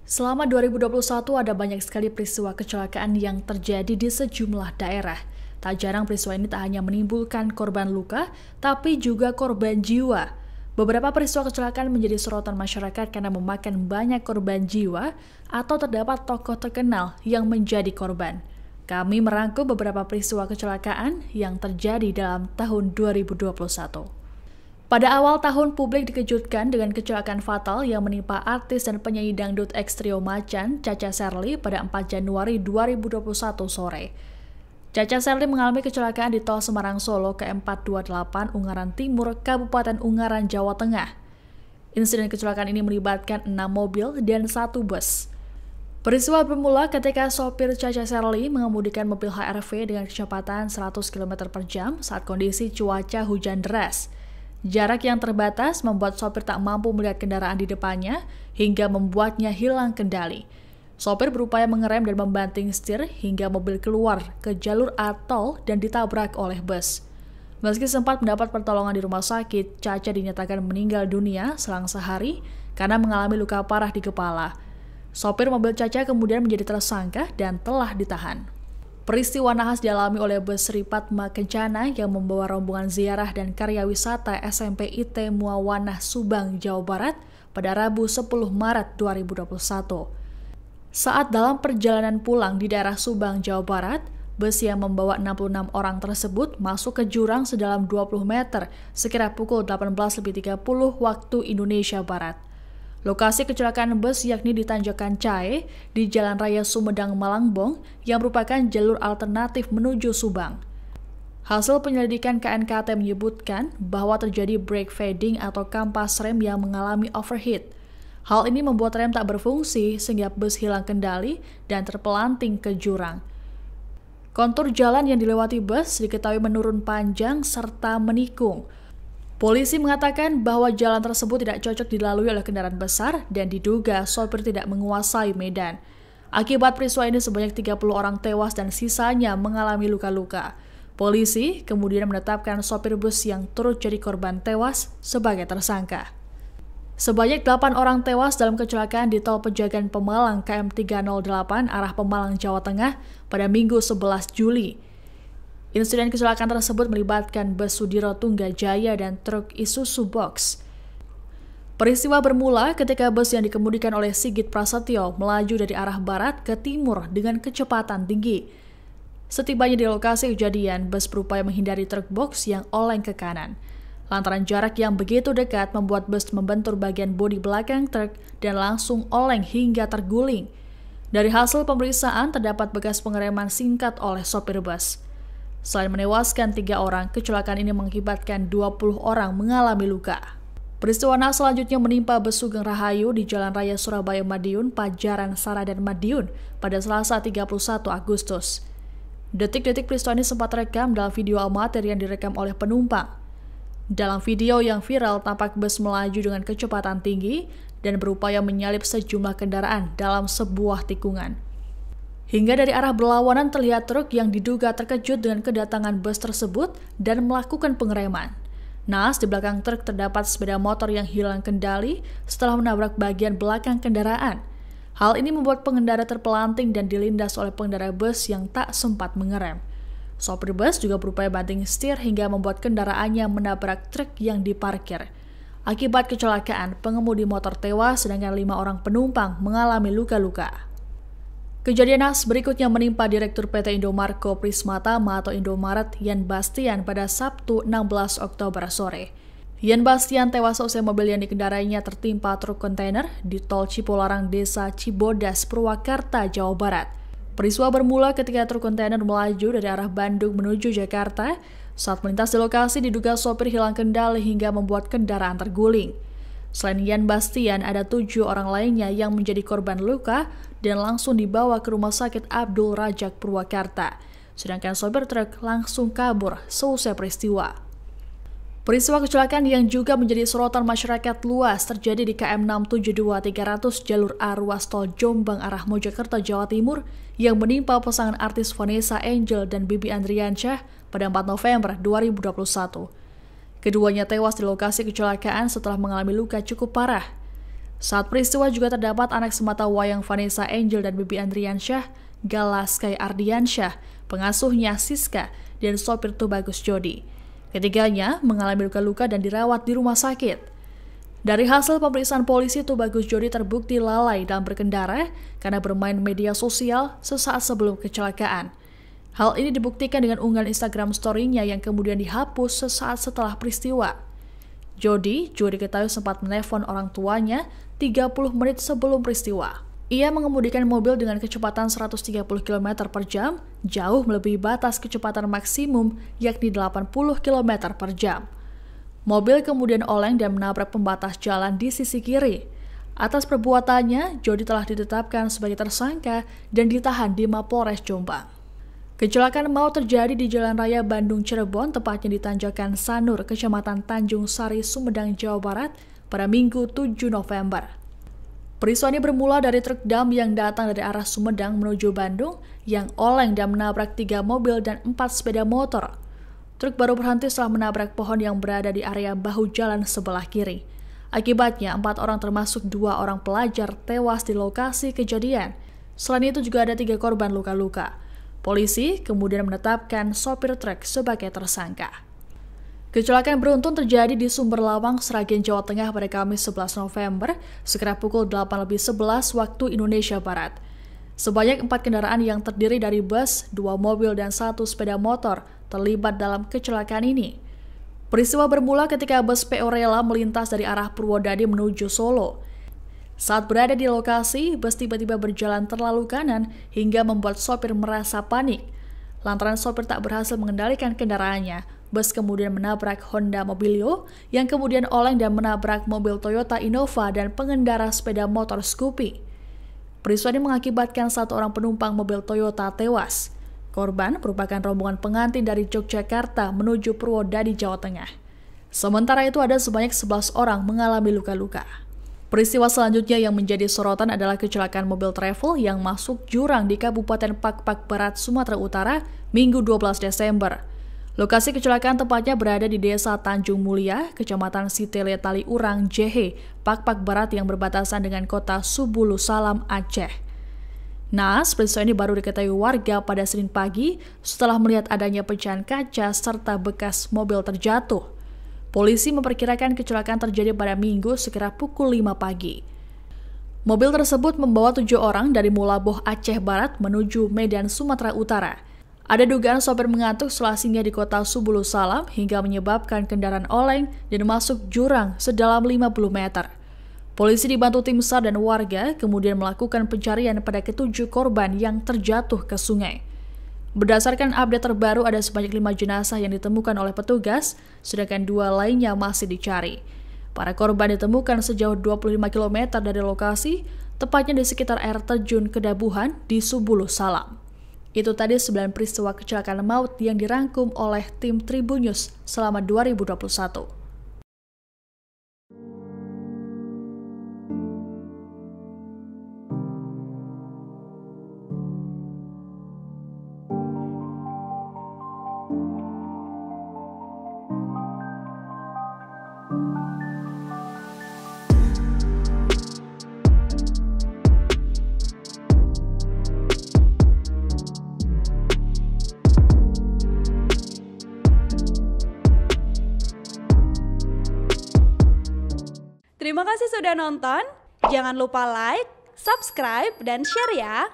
Selama 2021 ada banyak sekali peristiwa kecelakaan yang terjadi di sejumlah daerah. Tak jarang peristiwa ini tak hanya menimbulkan korban luka, tapi juga korban jiwa. Beberapa peristiwa kecelakaan menjadi sorotan masyarakat karena memakan banyak korban jiwa atau terdapat tokoh terkenal yang menjadi korban. Kami merangkum beberapa peristiwa kecelakaan yang terjadi dalam tahun 2021. Pada awal tahun, publik dikejutkan dengan kecelakaan fatal yang menimpa artis dan penyanyi dangdut X-Trio Macan, Cha Cha Sherly pada 4 Januari 2021 sore. Cha Cha Sherly mengalami kecelakaan di Tol Semarang Solo ke-428 Ungaran Timur, Kabupaten Ungaran, Jawa Tengah. Insiden kecelakaan ini melibatkan 6 mobil dan 1 bus. Peristiwa bermula ketika sopir Cha Cha Sherly mengemudikan mobil HR-V dengan kecepatan 100 km per jam saat kondisi cuaca hujan deras. Jarak yang terbatas membuat sopir tak mampu melihat kendaraan di depannya hingga membuatnya hilang kendali. Sopir berupaya mengerem dan membanting setir hingga mobil keluar ke jalur A-tol dan ditabrak oleh bus. Meski sempat mendapat pertolongan di rumah sakit, Cha Cha dinyatakan meninggal dunia selang sehari karena mengalami luka parah di kepala. Sopir mobil Cha Cha kemudian menjadi tersangka dan telah ditahan. Peristiwa nahas dialami oleh bus Sri Padma Kencana yang membawa rombongan ziarah dan karya wisata SMP IT Muawanah Subang, Jawa Barat pada Rabu 10 Maret 2021. Saat dalam perjalanan pulang di daerah Subang, Jawa Barat, bus yang membawa 66 orang tersebut masuk ke jurang sedalam 20 meter sekira pukul 18.30 waktu Indonesia Barat. Lokasi kecelakaan bus yakni di Tanjakan Cae di Jalan Raya Sumedang Malangbong yang merupakan jalur alternatif menuju Subang. Hasil penyelidikan KNKT menyebutkan bahwa terjadi brake fading atau kampas rem yang mengalami overheat. Hal ini membuat rem tak berfungsi sehingga bus hilang kendali dan terpelanting ke jurang. Kontur jalan yang dilewati bus diketahui menurun panjang serta menikung. Polisi mengatakan bahwa jalan tersebut tidak cocok dilalui oleh kendaraan besar dan diduga sopir tidak menguasai medan. Akibat peristiwa ini sebanyak 30 orang tewas dan sisanya mengalami luka-luka. Polisi kemudian menetapkan sopir bus yang turut jadi korban tewas sebagai tersangka. Sebanyak 8 orang tewas dalam kecelakaan di Tol Pejagan Pemalang KM 308 arah Pemalang, Jawa Tengah pada Minggu 11 Juli. Insiden kecelakaan tersebut melibatkan bus Sudiro Tunggajaya dan truk Isuzu Box. Peristiwa bermula ketika bus yang dikemudikan oleh Sigit Prasetyo melaju dari arah barat ke timur dengan kecepatan tinggi. Setibanya di lokasi kejadian, bus berupaya menghindari truk box yang oleng ke kanan. Lantaran jarak yang begitu dekat membuat bus membentur bagian bodi belakang truk dan langsung oleng hingga terguling. Dari hasil pemeriksaan terdapat bekas pengereman singkat oleh sopir bus. Selain menewaskan 3 orang, kecelakaan ini mengakibatkan 20 orang mengalami luka. Peristiwa nahas selanjutnya menimpa bus Sugeng Rahayu di Jalan Raya Surabaya Madiun, Pajaran, Saradan, Madiun pada Selasa 31 Agustus. Detik-detik peristiwa ini sempat terekam dalam video amatir yang direkam oleh penumpang. Dalam video yang viral, tampak bus melaju dengan kecepatan tinggi dan berupaya menyalip sejumlah kendaraan dalam sebuah tikungan. Hingga dari arah berlawanan terlihat truk yang diduga terkejut dengan kedatangan bus tersebut dan melakukan pengereman. Naas di belakang truk terdapat sepeda motor yang hilang kendali setelah menabrak bagian belakang kendaraan. Hal ini membuat pengendara terpelanting dan dilindas oleh pengendara bus yang tak sempat mengerem. Sopir bus juga berupaya banting setir hingga membuat kendaraannya menabrak truk yang diparkir. Akibat kecelakaan, pengemudi motor tewas sedangkan 5 orang penumpang mengalami luka-luka. Kejadian nahas berikutnya menimpa Direktur PT Indomarko Prismatama atau Indomaret Yan Bastian pada Sabtu 16 Oktober sore. Yan Bastian tewas usai mobil yang dikendarainya tertimpa truk kontainer di Tol Cipularang, Desa Cibodas, Purwakarta, Jawa Barat. Peristiwa bermula ketika truk kontainer melaju dari arah Bandung menuju Jakarta. Saat melintas di lokasi diduga sopir hilang kendali hingga membuat kendaraan terguling. Selain Yan Bastian, ada 7 orang lainnya yang menjadi korban luka dan langsung dibawa ke Rumah Sakit Abdul Rajak Purwakarta. Sedangkan sopir truk langsung kabur seusai peristiwa. Peristiwa kecelakaan yang juga menjadi sorotan masyarakat luas terjadi di KM 672-300 jalur A ruas tol Jombang arah Mojokerto, Jawa Timur yang menimpa pasangan artis Vanessa Angel dan Bibi Andriansyah pada 4 November 2021. Keduanya tewas di lokasi kecelakaan setelah mengalami luka cukup parah. Saat peristiwa juga terdapat anak semata wayang Vanessa Angel dan Bibi Andriansyah, Galaskai Ardiansyah, pengasuhnya Siska, dan sopir Tubagus Jody. Ketiganya mengalami luka-luka dan dirawat di rumah sakit. Dari hasil pemeriksaan polisi, Tubagus Jody terbukti lalai dalam berkendara karena bermain media sosial sesaat sebelum kecelakaan. Hal ini dibuktikan dengan unggahan Instagram story-nya yang kemudian dihapus sesaat setelah peristiwa. Jody juga diketahui sempat menelpon orang tuanya 30 menit sebelum peristiwa. Ia mengemudikan mobil dengan kecepatan 130 km per jam, jauh melebihi batas kecepatan maksimum yakni 80 km per jam. Mobil kemudian oleng dan menabrak pembatas jalan di sisi kiri. Atas perbuatannya, Jody telah ditetapkan sebagai tersangka dan ditahan di Mapolres Jombang. Kecelakaan maut terjadi di Jalan Raya Bandung Cirebon, tepatnya di Tanjakan Sanur, Kecamatan Tanjung Sari, Sumedang, Jawa Barat, pada Minggu 7 November. Peristiwa ini bermula dari truk dam yang datang dari arah Sumedang menuju Bandung yang oleng dan menabrak 3 mobil dan 4 sepeda motor. Truk baru berhenti setelah menabrak pohon yang berada di area bahu jalan sebelah kiri. Akibatnya, 4 orang termasuk 2 orang pelajar tewas di lokasi kejadian. Selain itu juga ada 3 korban luka-luka. Polisi kemudian menetapkan sopir truk sebagai tersangka. Kecelakaan beruntun terjadi di Sumber Lawang, Sragen, Jawa Tengah pada Kamis 11 November, sekira pukul 8.11 waktu Indonesia Barat. Sebanyak 4 kendaraan yang terdiri dari bus, 2 mobil, dan 1 sepeda motor terlibat dalam kecelakaan ini. Peristiwa bermula ketika bus PO Rela melintas dari arah Purwodadi menuju Solo. Saat berada di lokasi, bus tiba-tiba berjalan terlalu kanan hingga membuat sopir merasa panik. Lantaran sopir tak berhasil mengendalikan kendaraannya, bus kemudian menabrak Honda Mobilio yang kemudian oleng dan menabrak mobil Toyota Innova dan pengendara sepeda motor Scoopy. Peristiwa ini mengakibatkan 1 orang penumpang mobil Toyota tewas. Korban merupakan rombongan pengantin dari Yogyakarta menuju Purwodadi, Jawa Tengah. Sementara itu ada sebanyak 11 orang mengalami luka-luka. Peristiwa selanjutnya yang menjadi sorotan adalah kecelakaan mobil travel yang masuk jurang di Kabupaten Pak-Pak Barat, Sumatera Utara, Minggu 12 Desember. Lokasi kecelakaan tepatnya berada di Desa Tanjung Mulia, Kecamatan Sitele Tali Urang, Jehe, Pak-Pak Barat yang berbatasan dengan kota Subulu Salam, Aceh. Naas, peristiwa ini baru diketahui warga pada Senin pagi setelah melihat adanya pecahan kaca serta bekas mobil terjatuh. Polisi memperkirakan kecelakaan terjadi pada Minggu sekira pukul 5 pagi. Mobil tersebut membawa 7 orang dari Mulaboh, Aceh Barat menuju Medan, Sumatera Utara. Ada dugaan sopir mengantuk setelah singgah di kota Subulu Salam hingga menyebabkan kendaraan oleng dan masuk jurang sedalam 50 meter. Polisi dibantu tim SAR dan warga kemudian melakukan pencarian pada ke-7 korban yang terjatuh ke sungai. Berdasarkan update terbaru, ada sebanyak 5 jenazah yang ditemukan oleh petugas, sedangkan 2 lainnya masih dicari. Para korban ditemukan sejauh 25 km dari lokasi, tepatnya di sekitar air terjun Kedabuhan di Subulu Salam. Itu tadi 9 peristiwa kecelakaan maut yang dirangkum oleh tim Tribun News selama 2021. Terima kasih sudah nonton. Jangan lupa like, subscribe, dan share ya.